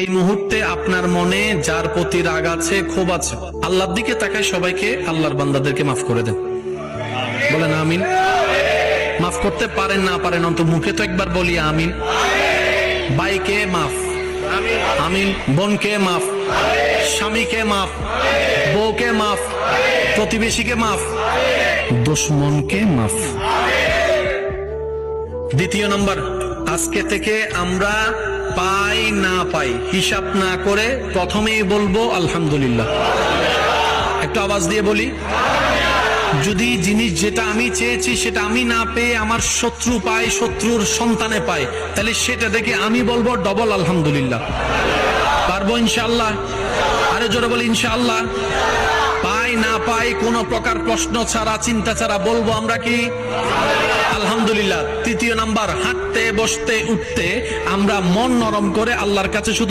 এই মুহূর্তে আপনার মনে যার প্রতি রাগ আছে, ক্ষোভ আছে, আল্লাহর দিকে তাকায় সবাইকে আল্লাহর বান্দাদেরকে মাফ করে দেন। বলেন আমিন। মাফ করতে পারেন না পারেন অন্তত মুখে তো একবার বলি আমিন। ভাইকে মাফ, আমিন। বোনকে মাফ, স্বামীকে মাফ, বউকে মাফ, প্রতিবেশীকে মাফ, দুশমনকে মাফ। দ্বিতীয় নম্বর, আজকে থেকে আমরা পাই না পাই হিসাব না করে প্রথমেই বলবো আলহামদুলিল্লাহ। একটু আওয়াজ দিয়ে বলি, যদি জিনিস যেটা আমি চেয়েছি সেটা আমি না পেয়ে আমার শত্রু পায়, শত্রুর সন্তানে পায়, তাহলে সেটা দেখে আমি বলবো ডবল আলহামদুলিল্লাহ। পারবো ইনশাআল্লাহ? আরে জোরে বলি ইনশাআল্লাহ। পাই না পাই কোন প্রকার প্রশ্ন ছাড়া, চিন্তা ছাড়া বলবো আমরা কি আলহামদুলিল্লাহ। তৃতীয় নাম্বার, হাঁটতে বসতে উঠতে আমরা মন নরম করে আল্লাহর কাছে শুধু